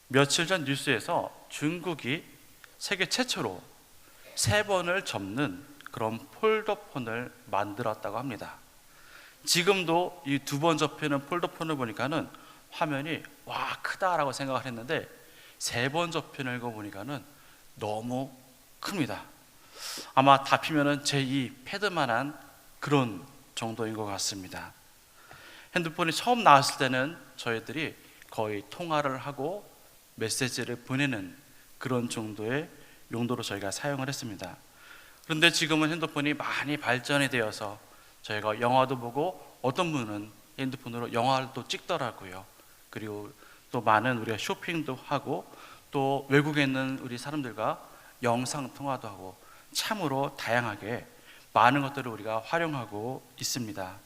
며칠 전 뉴스에서 중국이 세계 최초로 3번을 접는 그런 폴더폰을 만들었다고 합니다. 지금도 이 2번 접히는 폴더폰을 보니까는 화면이 와 크다라고 생각을 했는데 3번 접히는 거 보니까는 너무 큽니다. 아마 다 피면은 제2 패드만한 그런 정도인 것 같습니다. 핸드폰이 처음 나왔을 때는 저희들이 거의 통화를 하고 메시지를 보내는 그런 정도의 용도로 저희가 사용을 했습니다. 그런데 지금은 핸드폰이 많이 발전이 되어서 저희가 영화도 보고 어떤 분은 핸드폰으로 영화를 또 찍더라고요. 그리고 또 많은 우리가 쇼핑도 하고 또 외국에 있는 우리 사람들과 영상 통화도 하고 참으로 다양하게 많은 것들을 우리가 활용하고 있습니다.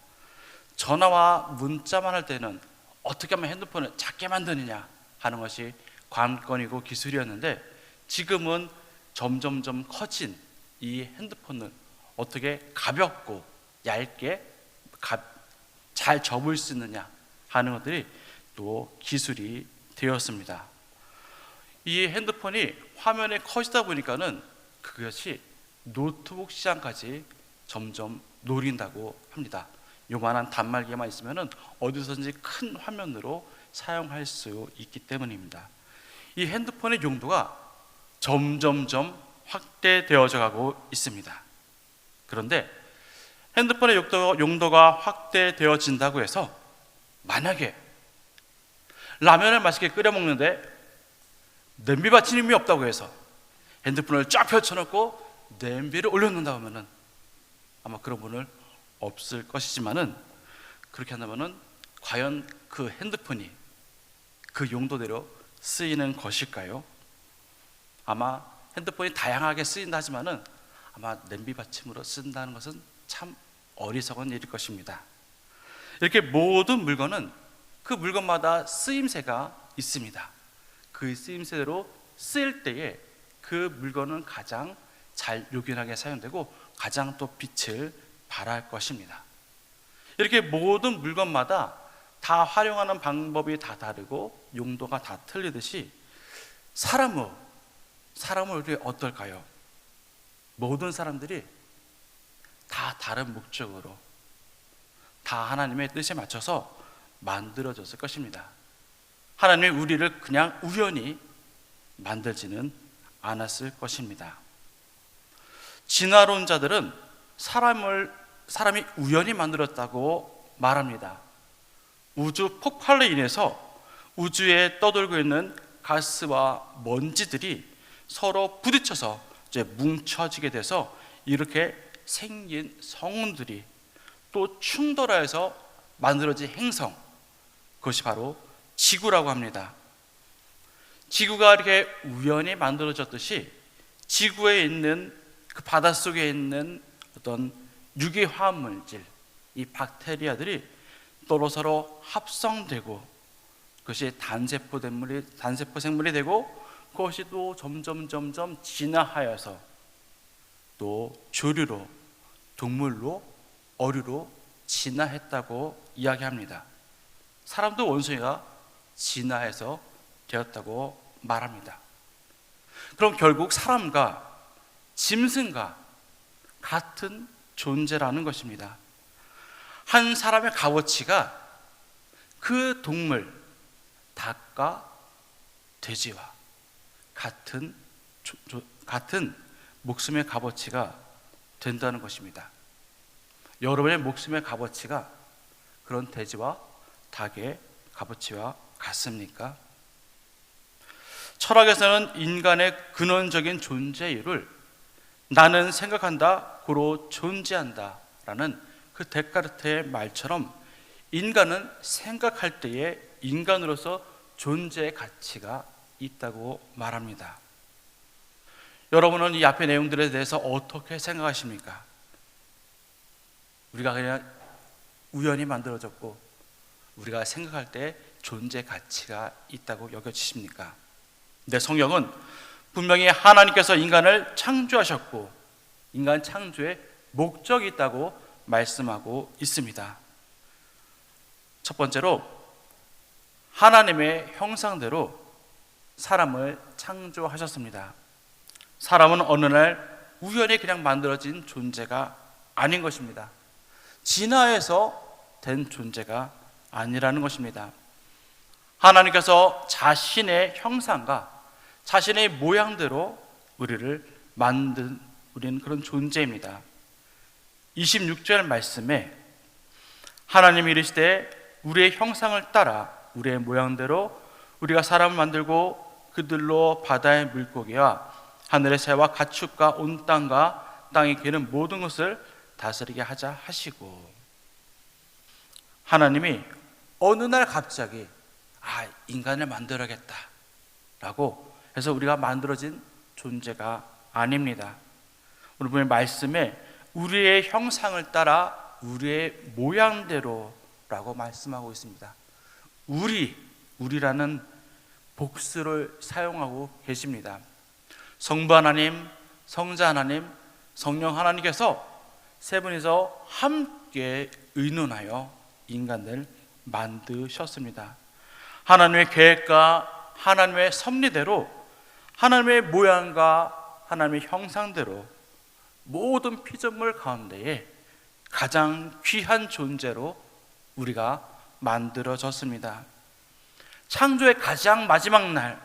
전화와 문자만 할 때는 어떻게 하면 핸드폰을 작게 만드느냐 하는 것이 관건이고 기술이었는데 지금은 점점점 커진 이 핸드폰을 어떻게 가볍고 얇게 잘 접을 수 있느냐 하는 것들이 또 기술이 되었습니다. 이 핸드폰이 화면이 커지다 보니까는 그것이 노트북 시장까지 점점 노린다고 합니다. 요만한 단말기만 있으면은 어디서든지 큰 화면으로 사용할 수 있기 때문입니다. 이 핸드폰의 용도가 점점점 확대되어져 가고 있습니다. 그런데 핸드폰의 용도가 확대되어진다고 해서 만약에 라면을 맛있게 끓여 먹는데 냄비 받침이 없다고 해서 핸드폰을 쫙 펼쳐놓고 냄비를 올려놓는다고 하면은 아마 그런 분은 없을 것이지만은 그렇게 한다면은 과연 그 핸드폰이 그 용도대로 쓰이는 것일까요? 아마 핸드폰이 다양하게 쓰인다 하지만은 아마 냄비 받침으로 쓴다는 것은 참 어리석은 일일 것입니다. 이렇게 모든 물건은 그 물건마다 쓰임새가 있습니다. 그 쓰임새대로 쓰일 때에 그 물건은 가장 잘 요긴하게 사용되고 가장 또 빛을 발할 것입니다. 이렇게 모든 물건마다 다 활용하는 방법이 다 다르고 용도가 다 틀리듯이 사람은 우리 어떨까요? 모든 사람들이 다 다른 목적으로 다 하나님의 뜻에 맞춰서 만들어졌을 것입니다. 하나님이 우리를 그냥 우연히 만들지는 않았을 것입니다. 진화론자들은 사람이 우연히 만들었다고 말합니다. 우주 폭발로 인해서 우주에 떠돌고 있는 가스와 먼지들이 서로 부딪혀서 이제 뭉쳐지게 돼서 이렇게 생긴 성운들이 또 충돌하여서 만들어진 행성, 그것이 바로 지구라고 합니다. 지구가 이렇게 우연히 만들어졌듯이 지구에 있는 그 바닷속에 있는 어떤 유기화합물질, 이 박테리아들이 서로 합성되고 그것이 단세포 생물이 되고 그것이 또 점점 진화하여서 또 조류로, 동물로, 어류로 진화했다고 이야기합니다. 사람도 원숭이가 진화해서 되었다고 말합니다. 그럼 결국 사람과 짐승과 같은 존재라는 것입니다. 한 사람의 값어치가 그 동물, 닭과 돼지와 같은 목숨의 값어치가 된다는 것입니다. 여러분의 목숨의 값어치가 그런 돼지와 닭의 값어치와 같습니까? 철학에서는 인간의 근원적인 존재 이유를 나는 생각한다, 고로 존재한다 라는 그 데카르트의 말처럼 인간은 생각할 때에 인간으로서 존재의 가치가 있다고 말합니다. 여러분은 이 앞의 내용들에 대해서 어떻게 생각하십니까? 우리가 그냥 우연히 만들어졌고 우리가 생각할 때 존재 가치가 있다고 여겨지십니까? 내 성경은 분명히 하나님께서 인간을 창조하셨고 인간 창조에 목적이 있다고 말씀하고 있습니다. 첫 번째로 하나님의 형상대로 사람을 창조하셨습니다. 사람은 어느 날 우연히 그냥 만들어진 존재가 아닌 것입니다. 진화해서 된 존재가 아니라는 것입니다. 하나님께서 자신의 형상과 자신의 모양대로 우리를 만든 우리는 그런 존재입니다. 26절 말씀에 하나님이 이르시되 우리의 형상을 따라 우리의 모양대로 우리가 사람을 만들고 그들로 바다의 물고기와 하늘의 새와 가축과 온 땅과 땅에 기는 모든 것을 다스리게 하자 하시고, 하나님이 어느 날 갑자기 인간을 만들어야겠다 라고 해서 우리가 만들어진 존재가 아닙니다. 오늘 보면 말씀에 우리의 형상을 따라 우리의 모양대로 라고 말씀하고 있습니다. 우리라는 복수를 사용하고 계십니다. 성부 하나님, 성자 하나님, 성령 하나님께서 세 분이서 함께 의논하여 인간을 만드셨습니다. 하나님의 계획과 하나님의 섭리대로, 하나님의 모양과 하나님의 형상대로 모든 피조물 가운데에 가장 귀한 존재로 우리가 만들어졌습니다. 창조의 가장 마지막 날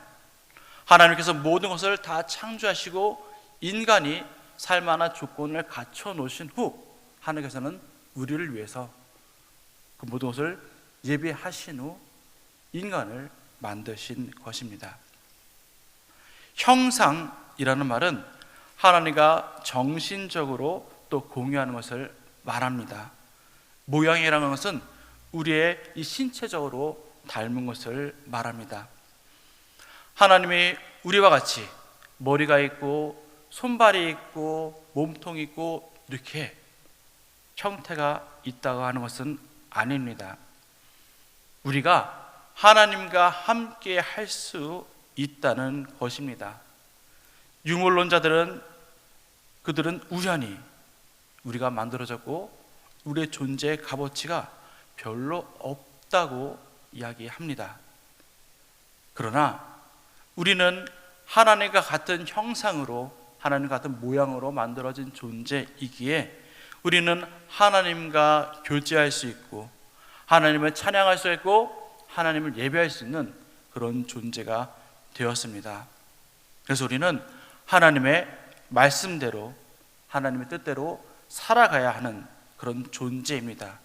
하나님께서 모든 것을 다 창조하시고 인간이 살만한 조건을 갖춰 놓으신 후 하나님께서는 우리를 위해서 그 모든 것을 예비하신 후 인간을 만드신 것입니다. 형상이라는 말은 하나님과 정신적으로 또 공유하는 것을 말합니다. 모양이라는 것은 우리의 이 신체적으로 닮은 것을 말합니다. 하나님이 우리와 같이 머리가 있고 손발이 있고 몸통이 있고 이렇게 형태가 있다고 하는 것은 아닙니다. 우리가 하나님과 함께 할 수 있다는 것입니다. 유물론자들은 그들은 우연히 우리가 만들어졌고 우리의 존재의 값어치가 별로 없다고 이야기합니다. 그러나 우리는 하나님과 같은 형상으로, 하나님과 같은 모양으로 만들어진 존재이기에 우리는 하나님과 교제할 수 있고 하나님을 찬양할 수 있고 하나님을 예배할 수 있는 그런 존재가 되었습니다. 그래서 우리는 하나님의 말씀대로, 하나님의 뜻대로 살아가야 하는 그런 존재입니다.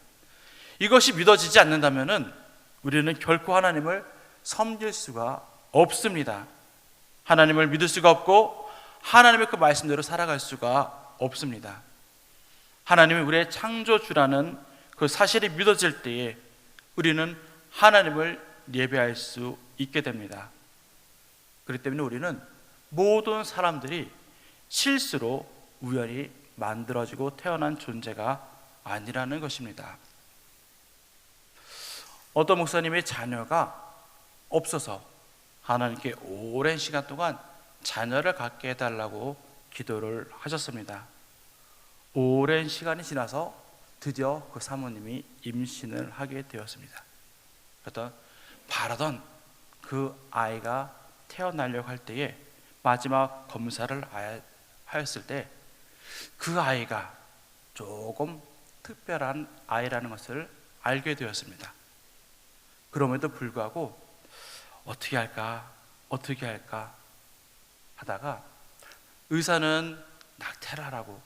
이것이 믿어지지 않는다면 우리는 결코 하나님을 섬길 수가 없습니다. 하나님을 믿을 수가 없고 하나님의 그 말씀대로 살아갈 수가 없습니다. 하나님이 우리의 창조주라는 그 사실이 믿어질 때에 우리는 하나님을 예배할 수 있게 됩니다. 그렇기 때문에 우리는 모든 사람들이 실수로 우연히 만들어지고 태어난 존재가 아니라는 것입니다. 어떤 목사님의 자녀가 없어서 하나님께 오랜 시간 동안 자녀를 갖게 해달라고 기도를 하셨습니다. 오랜 시간이 지나서 드디어 그 사모님이 임신을 하게 되었습니다. 그래서 바라던 그 아이가 태어나려고 할 때에 마지막 검사를 하였을 때 그 아이가 조금 특별한 아이라는 것을 알게 되었습니다. 그럼에도 불구하고 어떻게 할까 하다가 의사는 낙태를 하라고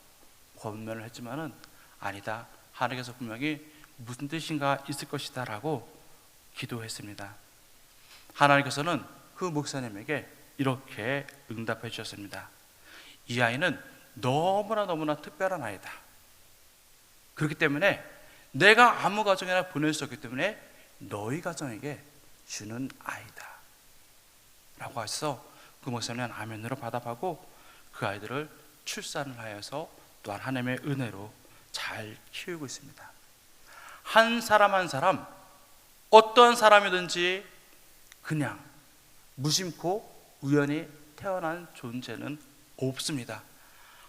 권면을 했지만은 아니다, 하나님께서 분명히 무슨 뜻인가 있을 것이다 라고 기도했습니다. 하나님께서는 그 목사님에게 이렇게 응답해 주셨습니다. 이 아이는 너무나 특별한 아이다. 그렇기 때문에 내가 아무 가정이나 보낼 수 없기 때문에 너희 가정에게 주는 아이다 라고 하셔서 그 목사님은 아멘으로 받아가고 그 아이들을 출산을 하여서 또한 하나님의 은혜로 잘 키우고 있습니다. 한 사람 한 사람, 어떠한 사람이든지 그냥 무심코 우연히 태어난 존재는 없습니다.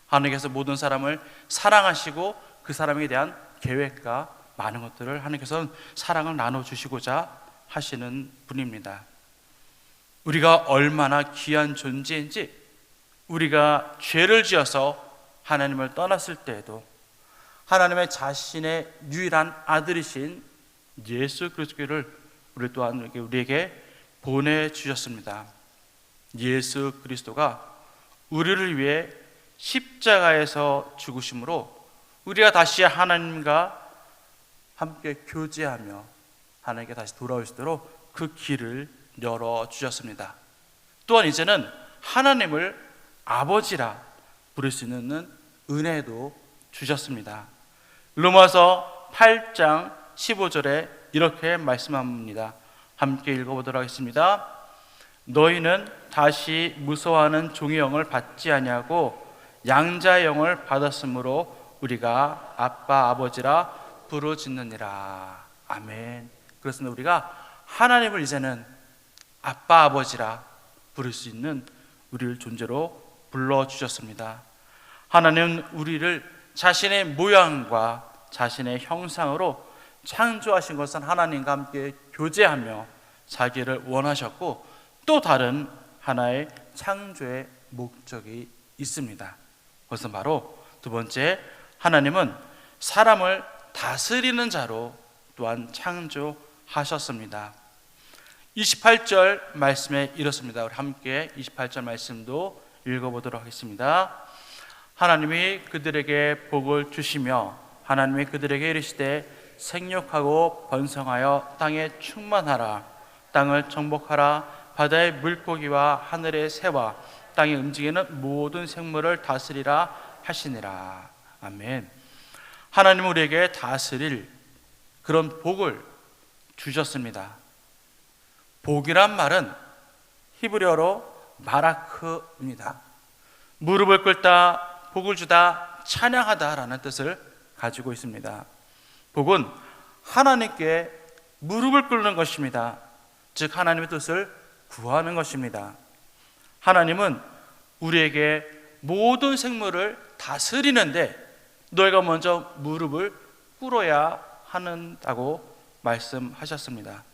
하나님께서 모든 사람을 사랑하시고 그 사람에 대한 계획과 많은 것들을 하나님께서는 사랑을 나눠주시고자 하시는 분입니다. 우리가 얼마나 귀한 존재인지, 우리가 죄를 지어서 하나님을 떠났을 때에도 하나님의 자신의 유일한 아들이신 예수 그리스도를 우리 또한 우리에게 보내주셨습니다. 예수 그리스도가 우리를 위해 십자가에서 죽으심으로 우리가 다시 하나님과 함께 교제하며 하나님께 다시 돌아올 수 있도록 그 길을 열어주셨습니다. 또한 이제는 하나님을 아버지라 부를 수 있는 은혜도 주셨습니다. 로마서 8장 15절에 이렇게 말씀합니다. 함께 읽어보도록 하겠습니다. 너희는 다시 무서워하는 종의 영을 받지 아니하고 양자의 영을 받았으므로 우리가 아빠 아버지라 부르짖느니라. 아멘. 그렇습니다. 우리가 하나님을 이제는 아빠 아버지라 부를 수 있는 우리를 존재로 불러주셨습니다. 하나님은 우리를 자신의 모양과 자신의 형상으로 창조하신 것은 하나님과 함께 교제하며 자기를 원하셨고, 또 다른 하나의 창조의 목적이 있습니다. 그것은 바로 두 번째, 하나님은 사람을 다스리는 자로 또한 창조하셨습니다. 28절 말씀에 이렇습니다. 우리 함께 28절 말씀도 읽어보도록 하겠습니다. 하나님이 그들에게 복을 주시며 하나님이 그들에게 이르시되 생육하고 번성하여 땅에 충만하라. 땅을 정복하라. 바다의 물고기와 하늘의 새와 땅에 움직이는 모든 생물을 다스리라 하시니라. 아멘. 하나님은 우리에게 다스릴 그런 복을 주셨습니다. 복이란 말은 히브리어로 바라크입니다. 무릎을 꿇다, 복을 주다, 찬양하다라는 뜻을 가지고 있습니다. 복은 하나님께 무릎을 꿇는 것입니다. 즉 하나님의 뜻을 구하는 것입니다. 하나님은 우리에게 모든 생물을 다스리는데 너희가 먼저 무릎을 꿇어야 한다고 말씀하셨습니다.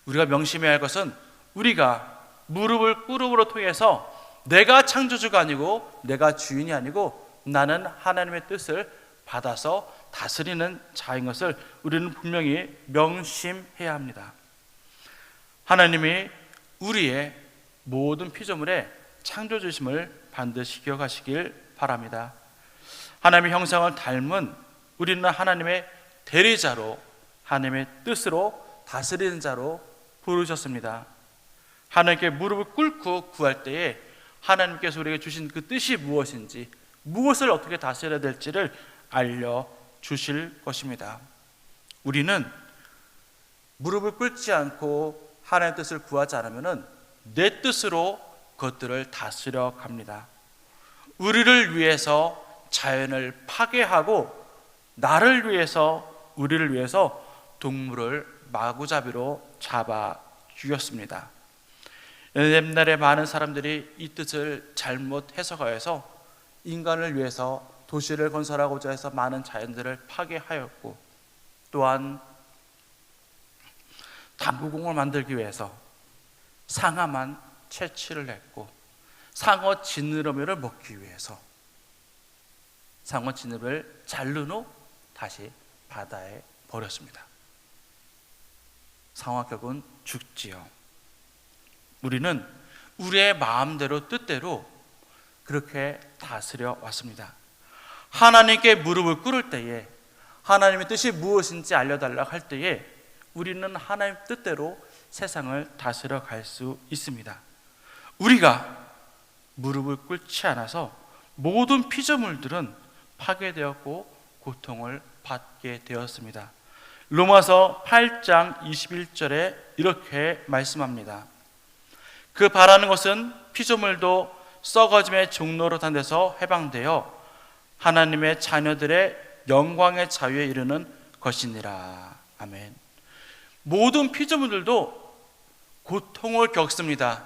우리가 명심해야 할 것은 우리가 무릎을 꿇음으로 통해서 내가 창조주가 아니고 내가 주인이 아니고 나는 하나님의 뜻을 받아서 다스리는 자인 것을 우리는 분명히 명심해야 합니다. 하나님이 우리의 모든 피조물의 창조주심을 반드시 기억하시길 바랍니다. 하나님의 형상을 닮은 우리는 하나님의 대리자로 하나님의 뜻으로 다스리는 자로 부르셨습니다. 하나님께 무릎을 꿇고 구할 때에 하나님께서 우리에게 주신 그 뜻이 무엇인지, 무엇을 어떻게 다스려야 될지를 알려주실 것입니다. 우리는 무릎을 꿇지 않고 하나님의 뜻을 구하지 않으면 내 뜻으로 그것들을 다스려 갑니다. 우리를 위해서 자연을 파괴하고 나를 위해서, 우리를 위해서 동물을 마구잡이로 잡아 죽였습니다. 옛날에 많은 사람들이 이 뜻을 잘못 해석하여서 인간을 위해서 도시를 건설하고자 해서 많은 자연들을 파괴하였고, 또한 담구공을 만들기 위해서 상아만 채취를 했고, 상어 지느러미를 먹기 위해서 상어 지느러미를 자른 후 다시 바다에 버렸습니다. 상어가 결국은 죽지요. 우리는 우리의 마음대로 뜻대로 그렇게 다스려 왔습니다. 하나님께 무릎을 꿇을 때에, 하나님의 뜻이 무엇인지 알려달라고 할 때에 우리는 하나님 뜻대로 세상을 다스려 갈 수 있습니다. 우리가 무릎을 꿇지 않아서 모든 피조물들은 파괴되었고 고통을 받게 되었습니다. 로마서 8장 21절에 이렇게 말씀합니다. 그 바라는 것은 피조물도 썩어짐의 종로로 단 데서 해방되어 하나님의 자녀들의 영광의 자유에 이르는 것이니라. 아멘. 모든 피조물들도 고통을 겪습니다.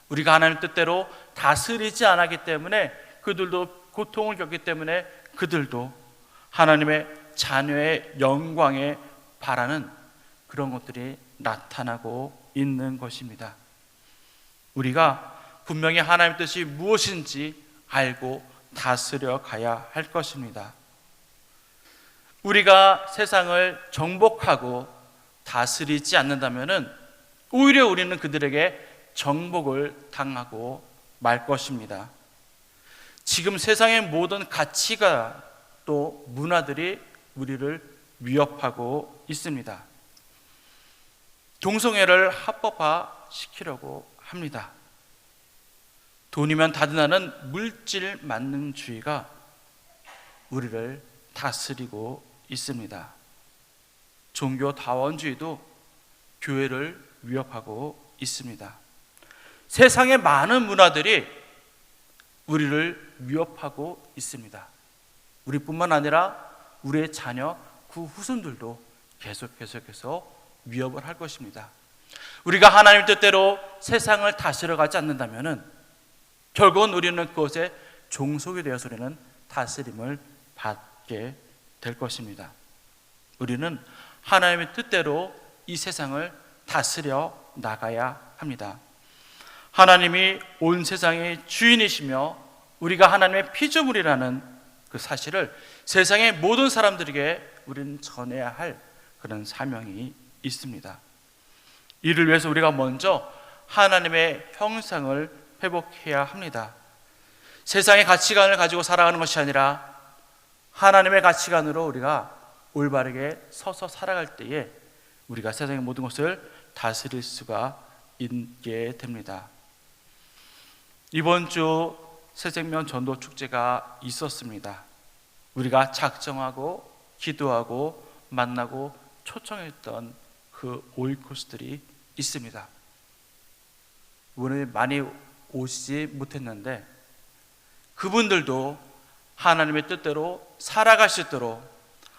우리가 하나님의 뜻대로 다스리지 않았기 때문에 그들도 고통을 겪기 때문에 그들도 하나님의 자녀의 영광에 바라는 그런 것들이 나타나고 있는 것입니다. 우리가 분명히 하나님의 뜻이 무엇인지 알고 다스려 가야 할 것입니다. 우리가 세상을 정복하고 다스리지 않는다면 오히려 우리는 그들에게 정복을 당하고 말 것입니다. 지금 세상의 모든 가치가 또 문화들이 우리를 위협하고 있습니다. 동성애를 합법화시키려고 합니다. 돈이면 다든하는 물질 만능주의가 우리를 다스리고 있습니다. 종교 다원주의도 교회를 위협하고 있습니다. 세상의 많은 문화들이 우리를 위협하고 있습니다. 우리뿐만 아니라 우리의 자녀, 그 후손들도 계속해서 위협을 할 것입니다. 우리가 하나님 뜻대로 세상을 다스려 가지 않는다면 결국은 우리는 그것에 종속이 되어서 우리는 다스림을 받게 될 것입니다. 우리는 하나님의 뜻대로 이 세상을 다스려 나가야 합니다. 하나님이 온 세상의 주인이시며 우리가 하나님의 피조물이라는 그 사실을 세상의 모든 사람들에게 우리는 전해야 할 그런 사명이 있습니다. 이를 위해서 우리가 먼저 하나님의 형상을 회복해야 합니다. 세상의 가치관을 가지고 살아가는 것이 아니라 하나님의 가치관으로 우리가 올바르게 서서 살아갈 때에 우리가 세상의 모든 것을 다스릴 수가 있게 됩니다. 이번 주 새생명 전도 축제가 있었습니다. 우리가 작정하고 기도하고 만나고 초청했던 그 오이코스들이 있습니다. 오늘 많이 오시지 못했는데 그분들도 하나님의 뜻대로 살아갈 수 있도록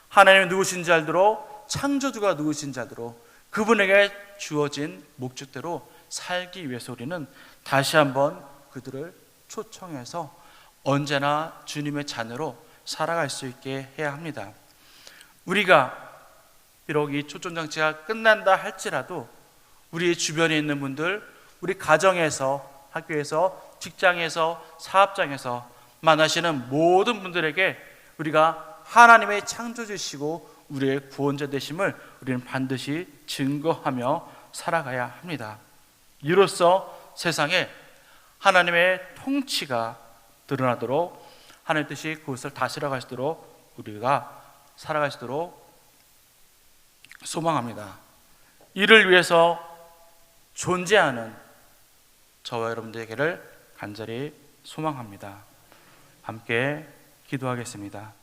하나님이 누구신지 알도록 창조주가 누구신지 알도록 그분에게 주어진 목적대로 살기 위해서 우리는 다시 한번 그들을 초청해서 언제나 주님의 자녀로 살아갈 수 있게 해야 합니다. 우리가 비록 이 초청장치가 끝난다 할지라도 우리 주변에 있는 분들, 우리 가정에서, 학교에서, 직장에서, 사업장에서 만나시는 모든 분들에게 우리가 하나님의 창조주시고 우리의 구원자 되심을 우리는 반드시 증거하며 살아가야 합니다. 이로써 세상에 하나님의 통치가 드러나도록 하나님의 뜻이 그것을 다스려 가시도록 우리가 살아가시도록 소망합니다. 이를 위해서 존재하는 저와 여러분들에게를 간절히 소망합니다. 함께 기도하겠습니다.